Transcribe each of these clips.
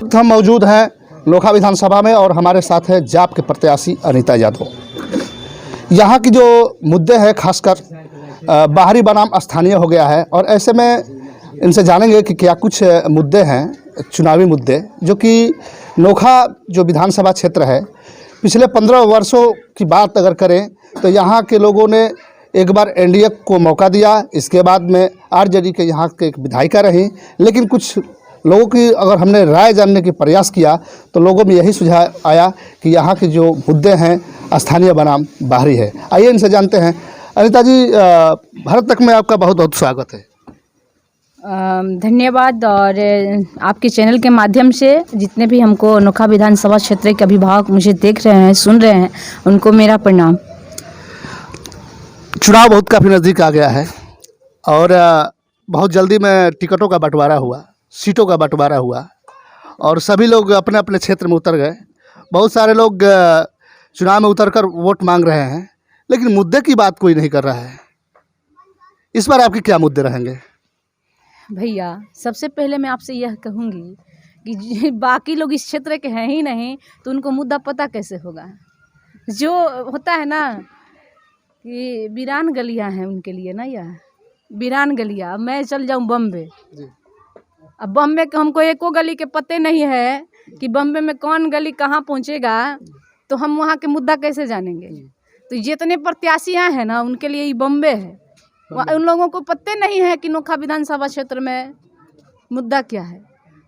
वक्त हम मौजूद हैं नोखा विधानसभा में और हमारे साथ है जाप के प्रत्याशी अनीता यादव। यहाँ की जो मुद्दे हैं खासकर बाहरी बनाम स्थानीय हो गया है और ऐसे में इनसे जानेंगे कि क्या कुछ मुद्दे हैं चुनावी मुद्दे जो कि नोखा जो विधानसभा क्षेत्र है पिछले 15 वर्षों की बात अगर करें तो यहाँ के लोगों ने एक बार एनडीए को मौका दिया, इसके बाद में आरजेडी के यहाँ के एक विधायिका रही, लेकिन कुछ लोगों की अगर हमने राय जानने की प्रयास किया तो लोगों में यही सुझाव आया कि यहाँ के जो मुद्दे हैं स्थानीय बनाम बाहरी है। आइए इनसे जानते हैं। अनीता जी, भारत तक में आपका बहुत बहुत स्वागत है। धन्यवाद। और आपके चैनल के माध्यम से जितने भी हमको नोखा विधानसभा क्षेत्र के अभिभावक मुझे देख रहे हैं, सुन रहे हैं, उनको मेरा प्रणाम। चुनाव बहुत काफ़ी नज़दीक आ गया है और बहुत जल्दी में टिकटों का बंटवारा हुआ, सीटों का बंटवारा हुआ और सभी लोग अपने अपने क्षेत्र में उतर गए। बहुत सारे लोग चुनाव में उतरकर वोट मांग रहे हैं, लेकिन मुद्दे की बात कोई नहीं कर रहा है। इस बार आपके क्या मुद्दे रहेंगे? भैया, सबसे पहले मैं आपसे यह कहूँगी कि बाकी लोग इस क्षेत्र के हैं ही नहीं तो उनको मुद्दा पता कैसे होगा। जो होता है ना कि वीरान गलियां हैं उनके लिए ना, यह वीरान गलियां। मैं चल जाऊं बम्बे, अब बम्बे के हमको एको गली के पते नहीं है कि बम्बे में कौन गली कहाँ पहुंचेगा, तो हम वहाँ के मुद्दा कैसे जानेंगे? तो जितने प्रत्याशियाँ हैं ना उनके लिए ये बम्बे है। उन लोगों को पते नहीं है कि नोखा विधानसभा क्षेत्र में मुद्दा क्या है।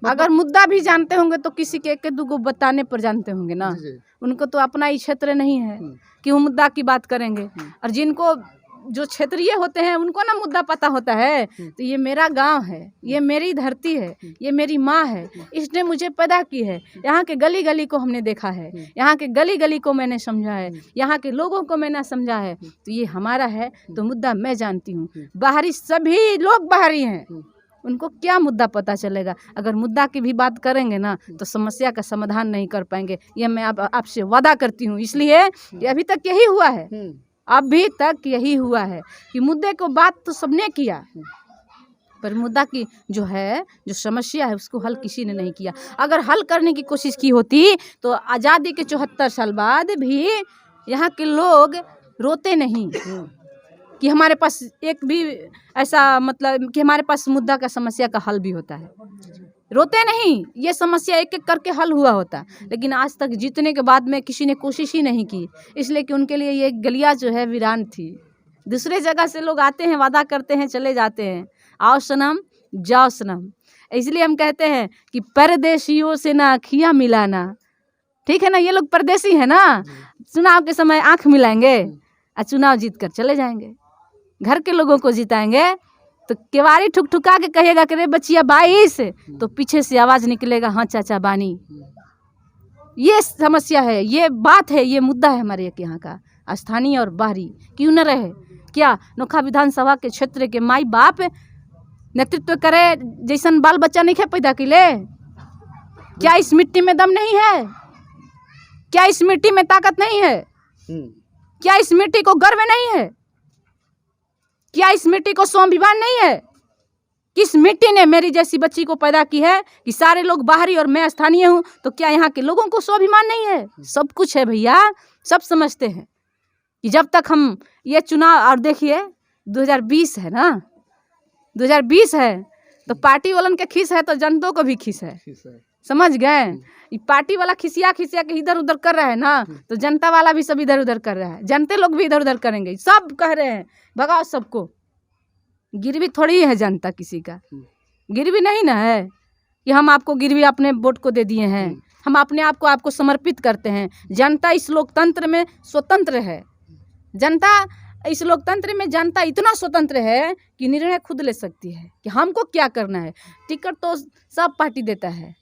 अगर मुद्दा भी जानते होंगे तो किसी के एक दो बताने पर जानते होंगे ना। उनको तो अपना ही क्षेत्र नहीं है कि वो मुद्दा की बात करेंगे। और जिनको जो क्षेत्रीय होते हैं उनको ना मुद्दा पता होता है। तो ये मेरा गांव है, ये मेरी धरती है, ये मेरी माँ है, इसने मुझे पैदा की है। यहाँ के गली गली को हमने देखा है, यहाँ के गली गली को मैंने समझा है, यहाँ के लोगों को मैंने समझा है। तो ये हमारा है, तो मुद्दा मैं जानती हूँ। बाहरी सभी लोग बाहरी हैं, उनको क्या मुद्दा पता चलेगा? अगर मुद्दा की भी बात करेंगे ना तो समस्या का समाधान नहीं कर पाएंगे। ये मैं आपसे वादा करती हूँ। इसलिए अभी तक यही हुआ है, अभी तक यही हुआ है कि मुद्दे को बात तो सबने किया, पर मुद्दा की जो समस्या है उसको हल किसी ने नहीं किया। अगर हल करने की कोशिश की होती तो आज़ादी के 74 साल बाद भी यहाँ के लोग रोते नहीं कि हमारे पास एक भी ऐसा मतलब कि हमारे पास मुद्दा का समस्या का हल भी होता है। रोते नहीं, ये समस्या एक एक करके हल हुआ होता। लेकिन आज तक जीतने के बाद में किसी ने कोशिश ही नहीं की, इसलिए कि उनके लिए ये गलियाँ जो है वीरान थी। दूसरे जगह से लोग आते हैं, वादा करते हैं, चले जाते हैं, आओ सनम जाओ सनम। इसलिए हम कहते हैं कि परदेशियों से ना अखियाँ मिलाना, ठीक है ना। ये लोग परदेसी है ना, चुनाव के समय आँख मिलाएंगे और चुनाव जीत कर चले जाएंगे। घर के लोगों को जिताएंगे तो केवाड़ी ठुकठुका के कहिएगा कि रे बचिया 22, तो पीछे से आवाज़ निकलेगा, हाँ चाचा बानी। ये समस्या है, ये बात है, ये मुद्दा है हमारे यहाँ का। स्थानीय और बाहरी क्यों न रहे? क्या नोखा विधानसभा के क्षेत्र के माई बाप नेतृत्व करे जैसन बाल बच्चा नहीं है पैदा के लिए? क्या इस मिट्टी में दम नहीं है? क्या इस मिट्टी में ताकत नहीं है? क्या इस मिट्टी को गर्व नहीं है? क्या इस मिट्टी को स्वाभिमान नहीं है? किस मिट्टी ने मेरी जैसी बच्ची को पैदा की है कि सारे लोग बाहरी और मैं स्थानीय हूँ? तो क्या यहाँ के लोगों को स्वाभिमान नहीं है? सब कुछ है भैया, सब समझते हैं कि जब तक हम ये चुनाव, और देखिए 2020 है ना, 2020 है तो पार्टी वालन के खीस है तो जनता को भी खीस है, समझ गए? पार्टी वाला खिसिया खिसिया के इधर उधर कर रहा है ना, तो जनता वाला भी सब इधर उधर कर रहा है, जनते लोग भी इधर उधर करेंगे। सब कह रहे हैं भगाओ सबको। गिरवी थोड़ी है जनता किसी का, गिरवी नहीं ना है कि हम आपको गिरवी अपने वोट को दे दिए हैं। हम अपने आप को आपको समर्पित करते हैं। जनता इस लोकतंत्र में स्वतंत्र है। इस लोकतंत्र में जनता इतना स्वतंत्र है कि निर्णय खुद ले सकती है कि हमको क्या करना है। टिकट तो सब पार्टी देता है,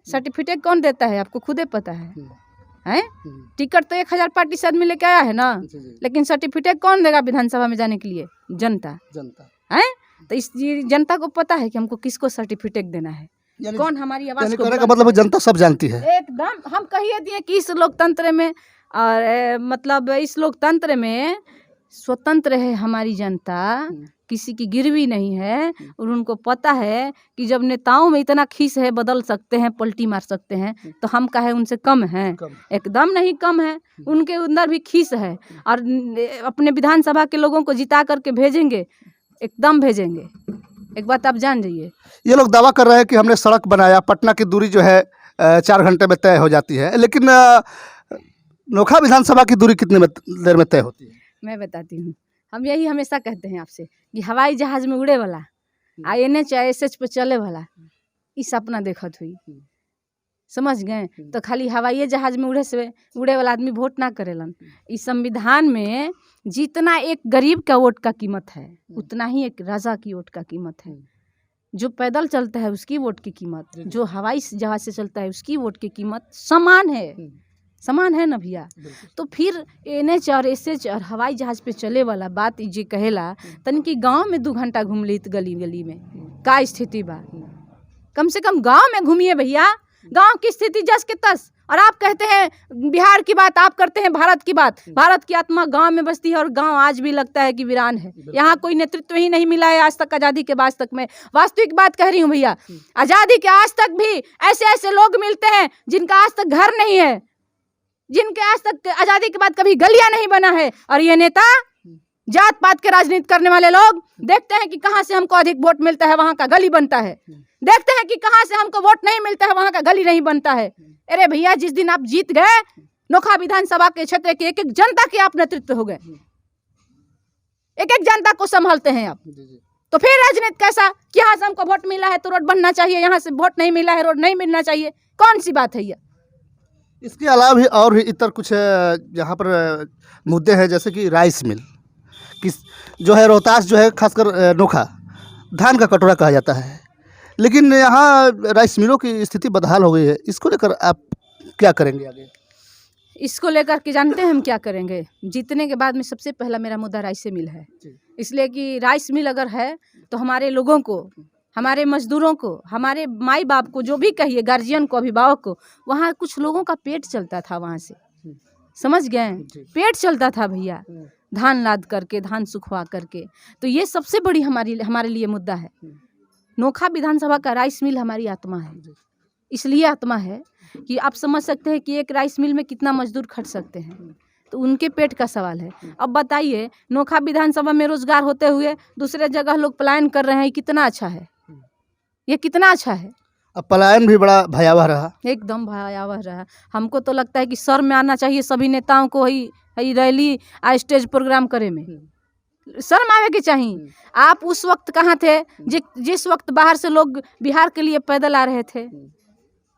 सर्टिफिकेट कौन देता है? आपको खुदे पता है। टिकट तो 1000 पार्टी से आदमी लेके आया है ना, लेकिन सर्टिफिकेट कौन देगा विधानसभा में जाने के लिए? जनता है। तो इस जनता को पता है कि हमको किसको सर्टिफिकेट देना है, कौन हमारी आवाज को। का मतलब जनता सब जानती है एकदम। हम कहिए दिए कि इस लोकतंत्र में और मतलब इस लोकतंत्र में स्वतंत्र है हमारी जनता किसी की गिरवी नहीं है। और उनको पता है कि जब नेताओं में इतना खीस है, बदल सकते हैं, पलटी मार सकते हैं, तो हम काहे उनसे कम हैं? एकदम नहीं कम है, उनके अंदर भी खीस है। और अपने विधानसभा के लोगों को जिता करके भेजेंगे, एकदम भेजेंगे, एक बात आप जान जाइए। ये लोग दावा कर रहे हैं कि हमने सड़क बनाया, पटना की दूरी जो है 4 घंटे में तय हो जाती है, लेकिन नोखा विधानसभा की दूरी कितने देर में तय होती है? मैं बताती हूँ, हम यही हमेशा कहते हैं आपसे कि हवाई जहाज में उड़े वाला INH SH पे चले वाला ई सपना देखत हुई, समझ गए? तो खाली हवाई जहाज में उड़े वाला आदमी वोट ना करेलन। इस संविधान में जितना एक गरीब का वोट का कीमत है, उतना ही एक राजा की वोट का कीमत है। जो पैदल चलता है उसकी वोट की कीमत, जो हवाई जहाज से चलता है उसकी वोट की कीमत समान है, समान है ना भैया। तो फिर NH और SH और हवाई जहाज पे चले वाला बात जे कहेला तन कि गाँव में 2 घंटा घूम ली गली गली में का स्थिति बा। कम से कम गांव में घूमिए भैया, गांव की स्थिति जस के तस। और आप कहते हैं बिहार की बात, आप करते हैं भारत की बात। भारत की आत्मा गांव में बसती है और गांव आज भी लगता है कि वीरान है। यहाँ कोई नेतृत्व ही नहीं मिला है आज तक, आज़ादी के बाद तक। मैं वास्तविक बात कह रही हूँ भैया, आज़ादी के आज तक भी ऐसे ऐसे लोग मिलते हैं जिनका आज तक घर नहीं है, जिनके आज तक आज़ादी के बाद कभी गलियां नहीं बना है। और ये नेता जात पात के राजनीति करने वाले लोग देखते हैं कि कहाँ से हमको अधिक वोट मिलता है, वहाँ का गली बनता है। देखते हैं कि कहाँ से हमको वोट नहीं मिलता है, वहाँ का गली नहीं बनता है। अरे भैया, जिस दिन आप जीत गए नोखा विधानसभा के क्षेत्र के एक एक जनता के आप नेतृत्व हो गए, एक एक जनता को संभालते हैं आप, तो फिर राजनीति कैसा कि यहाँ से हमको वोट मिला है तो रोड बनना चाहिए, यहाँ से वोट नहीं मिला है रोड नहीं मिलना चाहिए? कौन सी बात है ये? इसके अलावा भी और भी इतर कुछ यहाँ पर मुद्दे हैं, जैसे कि राइस मिल किस जो है रोहतास जो है, खासकर नोखा धान का कटोरा कहा जाता है, लेकिन यहाँ राइस मिलों की स्थिति बदहाल हो गई है। इसको लेकर आप क्या करेंगे आगे? इसको लेकर के जानते हैं हम क्या करेंगे? जीतने के बाद में सबसे पहला मेरा मुद्दा राइस मिल है, इसलिए कि राइस मिल अगर है तो हमारे लोगों को, हमारे मजदूरों को, हमारे माई बाप को, जो भी कहिए गार्जियन को, अभिभावक को, वहाँ कुछ लोगों का पेट चलता था, वहाँ से समझ गए, पेट चलता था भैया, धान लाद करके, धान सुखवा करके। तो ये सबसे बड़ी हमारे लिए मुद्दा है। नोखा विधानसभा का राइस मिल हमारी आत्मा है, इसलिए आत्मा है कि आप समझ सकते हैं कि एक राइस मिल में कितना मजदूर खट सकते हैं, तो उनके पेट का सवाल है। अब बताइए, नोखा विधानसभा में रोजगार होते हुए दूसरे जगह लोग पलायन कर रहे हैं, कितना अच्छा है, ये कितना अच्छा है। अब पलायन भी बड़ा भयावह रहा, एकदम भयावह रहा। हमको तो लगता है कि शर्म में आना चाहिए सभी नेताओं को, ही रैली स्टेज प्रोग्राम करे में शर्म आवे के चाहिए। आप उस वक्त कहाँ थे जिस वक्त बाहर से लोग बिहार के लिए पैदल आ रहे थे?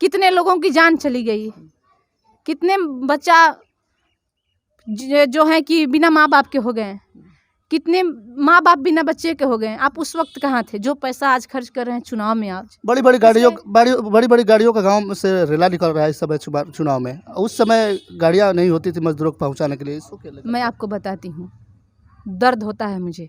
कितने लोगों की जान चली गई, कितने बच्चा जो है कि बिना माँ बाप के हो गए, कितने माँ बाप बिना बच्चे के हो गए। आप उस वक्त कहाँ थे? जो पैसा आज खर्च कर रहे हैं चुनाव में, आज बड़ी बड़ी गाड़ियों का गांव से रेला निकल रहा है इस समय चुनाव में। उस समय गाड़ियां नहीं होती थी मजदूरों को पहुंचाने के लिए। इसको क्या लगता है? मैं आपको बताती हूँ, दर्द होता है मुझे।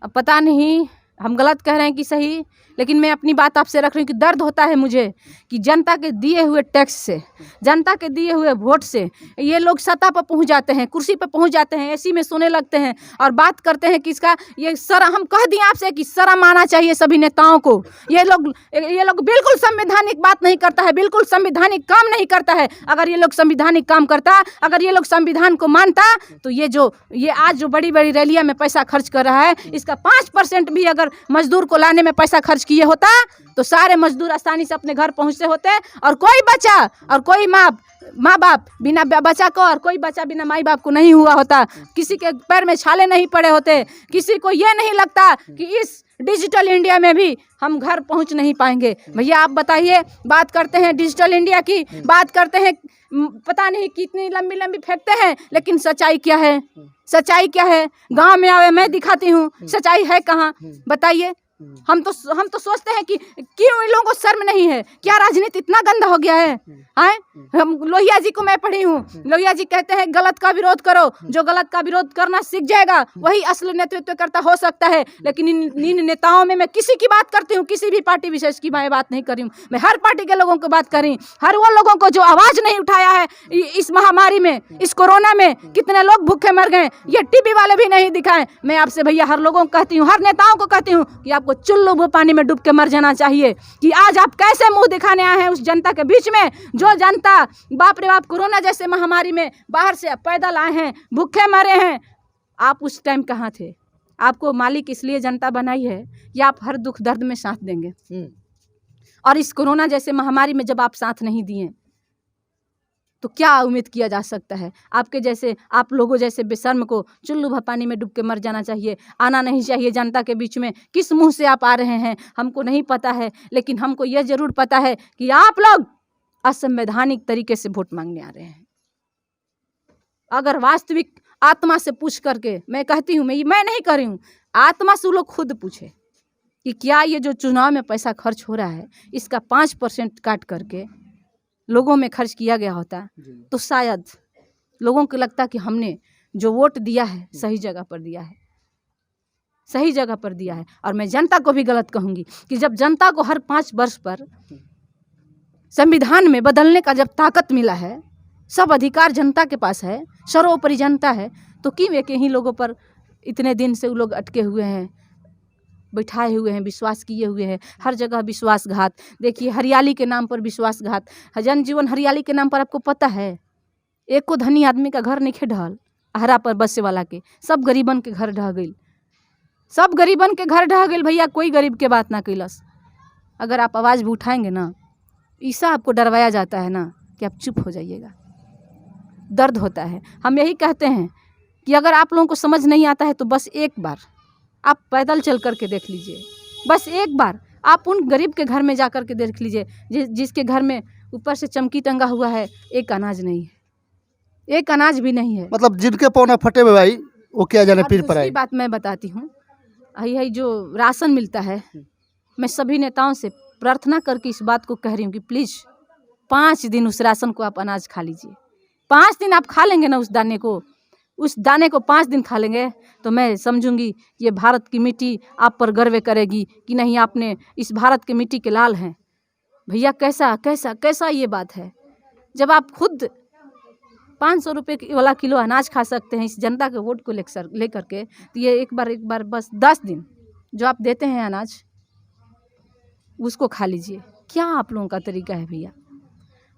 अब पता नहीं हम गलत कह रहे हैं कि सही, लेकिन मैं अपनी बात आपसे रख रही हूँ कि दर्द होता है मुझे कि जनता के दिए हुए टैक्स से, जनता के दिए हुए वोट से ये लोग सत्ता पर पहुँच जाते हैं, कुर्सी पर पहुँच जाते हैं, एसी में सोने लगते हैं और बात करते हैं कि इसका ये हम कह दिए आपसे कि शर्म आना चाहिए सभी नेताओं को। ये लोग बिल्कुल संवैधानिक बात नहीं करता है, बिल्कुल संवैधानिक काम नहीं करता है। अगर ये लोग संवैधानिक काम करता, अगर ये लोग संविधान को मानता, तो ये आज जो बड़ी बड़ी रैलियाँ में पैसा खर्च कर रहा है, इसका 5% भी अगर मजदूर को लाने में पैसा खर्च किए होता तो सारे मजदूर आसानी से अपने घर पहुंचते होते, और कोई बच्चा और कोई माँ बाप बिना बच्चा को और कोई बच्चा बिना माई बाप को नहीं हुआ होता, किसी के पैर में छाले नहीं पड़े होते, किसी को ये नहीं लगता कि इस डिजिटल इंडिया में भी हम घर पहुंच नहीं पाएंगे। भैया आप बताइए, बात करते हैं डिजिटल इंडिया की, बात करते हैं पता नहीं कितनी लंबी लंबी फेंकते हैं, लेकिन सच्चाई क्या है? सच्चाई क्या है? गांव में आवे मैं दिखाती हूँ, सच्चाई है कहाँ? बताइए। हम तो सोचते हैं कि क्यों इन लोगों को शर्म नहीं है, क्या राजनीति इतना गंदा हो गया है। हम लोहिया जी को मैं पढ़ी हूँ, लोहिया जी कहते हैं गलत का विरोध करो, जो गलत का विरोध करना सीख जाएगा वही असली नेतृत्व करता हो सकता है। लेकिन इन नेताओं में मैं किसी की बात करती हूँ, किसी भी पार्टी विशेष की मैं बात नहीं कर रही हूँ, मैं हर पार्टी के लोगों की बात कर रही हूँ। हर वो लोगों को जो आवाज नहीं उठाया है इस महामारी में, इस कोरोना में कितने लोग भूखे मर गए, ये टीवी वाले भी नहीं दिखाए। मैं आपसे भैया हर लोगों को कहती हूँ, हर नेताओं को कहती हूँ कि आपको चुल्लू पानी में डूब के मर जाना चाहिए। कि आज आप कैसे मुंह दिखाने आए हैं उस जनता के बीच में, जो जनता बाप रे बाप कोरोना जैसे महामारी में बाहर से पैदल आए हैं, भूखे मरे हैं। आप उस टाइम कहाँ थे? आपको मालिक इसलिए जनता बनाई है कि आप हर दुख दर्द में साथ देंगे, और इस कोरोना जैसे महामारी में जब आप साथ नहीं दिए तो क्या उम्मीद किया जा सकता है? आपके जैसे, आप लोगों जैसे बेशर्म को चुल्लू पानी में डूब के मर जाना चाहिए, आना नहीं चाहिए जनता के बीच में। किस मुंह से आप आ रहे हैं हमको नहीं पता है, लेकिन हमको यह जरूर पता है कि आप लोग असंवैधानिक तरीके से वोट मांगने आ रहे हैं। अगर वास्तविक आत्मा से पूछ करके, मैं कहती हूँ, मैं नहीं कर रही हूँ, आत्मा से वो लोग खुद पूछे कि क्या ये जो चुनाव में पैसा खर्च हो रहा है इसका 5% काट करके लोगों में खर्च किया गया होता तो शायद लोगों को लगता कि हमने जो वोट दिया है सही जगह पर दिया है, सही जगह पर दिया है। और मैं जनता को भी गलत कहूँगी कि जब जनता को हर 5 वर्ष पर संविधान में बदलने का जब ताकत मिला है, सब अधिकार जनता के पास है, सर्वोपरि जनता है, तो क्यों एक ही लोगों पर इतने दिन से वो लोग अटके हुए हैं, बैठाए हुए हैं, विश्वास किए हुए हैं। हर जगह विश्वासघात। देखिए हरियाली के नाम पर विश्वासघात, जनजीवन हरियाली के नाम पर आपको पता है एक को धनी आदमी का घर नहीं ढहल, आहरा पर बसे वाला के सब गरीबन के घर ढह गई, सब गरीबन के घर ढह गई। भैया कोई गरीब के बात ना कैलस। अगर आप आवाज़ भी उठाएंगे ना, ऐसा आपको डरवाया जाता है ना कि आप चुप हो जाइएगा। दर्द होता है। हम यही कहते हैं कि अगर आप लोगों को समझ नहीं आता है तो बस एक बार आप पैदल चल कर के देख लीजिए, बस एक बार आप उन गरीब के घर में जा कर के देख लीजिए जिसके घर में ऊपर से चमकी टंगा हुआ है, एक अनाज नहीं है, एक अनाज भी नहीं है। मतलब जिनके पौने फटे हुए भाई वो क्या जाने पीर पर आई। बात मैं बताती हूँ, यही जो राशन मिलता है, मैं सभी नेताओं से प्रार्थना करके इस बात को कह रही हूँ कि प्लीज़ 5 दिन उस राशन को आप अनाज खा लीजिए। 5 दिन आप खा लेंगे ना उस दाने को 5 दिन खा लेंगे तो मैं समझूंगी ये भारत की मिट्टी आप पर गर्व करेगी कि नहीं, आपने इस भारत के मिट्टी के लाल हैं। भैया कैसा कैसा कैसा ये बात है, जब आप खुद 500 रुपये वाला किलो अनाज खा सकते हैं इस जनता के वोट को लेकर के, तो ये एक बार बस 10 दिन जो आप देते हैं अनाज उसको खा लीजिए। क्या आप लोगों का तरीका है भैया?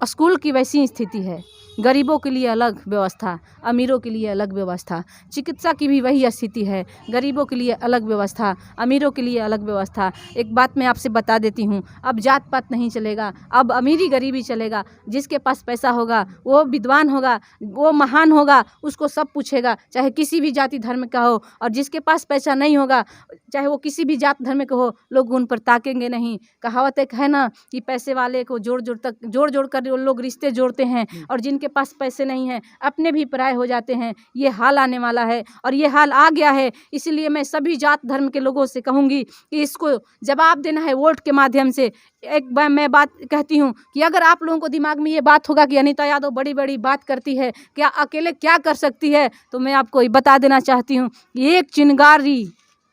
स्कूल की वैसी स्थिति है, गरीबों के लिए अलग व्यवस्था, अमीरों के लिए अलग व्यवस्था। चिकित्सा की भी वही स्थिति है, गरीबों के लिए अलग व्यवस्था, अमीरों के लिए अलग व्यवस्था। एक बात मैं आपसे बता देती हूँ, अब जात पात नहीं चलेगा, अब अमीरी गरीबी चलेगा। जिसके पास पैसा होगा वो विद्वान होगा, वो महान होगा, उसको सब पूछेगा, चाहे किसी भी जाति धर्म का हो। और जिसके पास पैसा नहीं होगा, चाहे वो किसी भी जात धर्म का हो, लोग उन पर ताकेंगे नहीं। कहावत एक है ना कि पैसे वाले को जोड़ जोड़ कर लोग रिश्ते जोड़ते हैं, और जिनके पास पैसे नहीं हैं अपने भी पराये हो जाते हैं। ये हाल आने वाला है और ये हाल आ गया है। इसलिए मैं सभी जात धर्म के लोगों से कहूँगी कि इसको जवाब देना है वोट के माध्यम से। एक बार मैं बात कहती हूँ कि अगर आप लोगों को दिमाग में ये बात होगा कि अनीता यादव बड़ी बड़ी बात करती है, क्या अकेले क्या कर सकती है, तो मैं आपको बता देना चाहती हूँ कि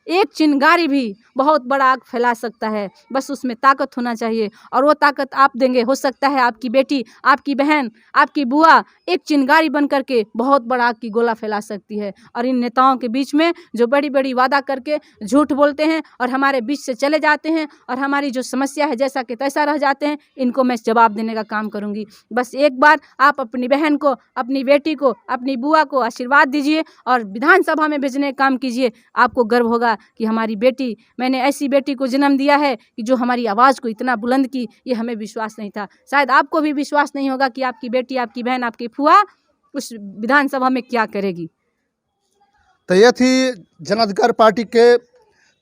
एक चिंगारी भी बहुत बड़ा आग फैला सकता है। बस उसमें ताकत होना चाहिए, और वो ताकत आप देंगे। हो सकता है आपकी बेटी, आपकी बहन, आपकी बुआ एक चिंगारी बन करके बहुत बड़ा आग की गोला फैला सकती है। और इन नेताओं के बीच में जो बड़ी बड़ी वादा करके झूठ बोलते हैं और हमारे बीच से चले जाते हैं, और हमारी जो समस्या है जैसा कि तैसा रह जाते हैं, इनको मैं जवाब देने का काम करूँगी। बस एक बार आप अपनी बहन को, अपनी बेटी को, अपनी बुआ को आशीर्वाद दीजिए और विधानसभा में भेजने का काम कीजिए। आपको गर्व होगा कि हमारी बेटी, मैंने ऐसी बेटी को जन्म दिया है कि जो हमारी आवाज़ को इतना बुलंद की, ये हमें विश्वास नहीं था। शायद आपको भी विश्वास नहीं होगा कि आपकी बेटी, आपकी बहन, आपकी फुआ उस विधानसभा में क्या करेगी। तो ये थी जन अधिकार पार्टी के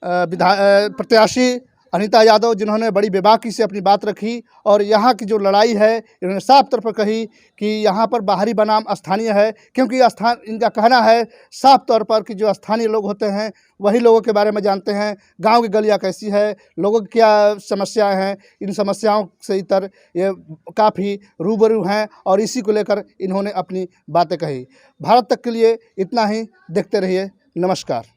प्रत्याशी अनीता यादव, जिन्होंने बड़ी बेबाकी से अपनी बात रखी और यहाँ की जो लड़ाई है इन्होंने साफ तौर पर कही कि यहाँ पर बाहरी बनाम स्थानीय है, क्योंकि इनका कहना है साफ तौर पर कि जो स्थानीय लोग होते हैं वही लोगों के बारे में जानते हैं, गांव की गलियाँ कैसी है, लोगों की क्या समस्याएं हैं, इन समस्याओं से इतर ये काफ़ी रूबरू हैं और इसी को लेकर इन्होंने अपनी बातें कही। भारत तक के लिए इतना ही, देखते रहिए, नमस्कार।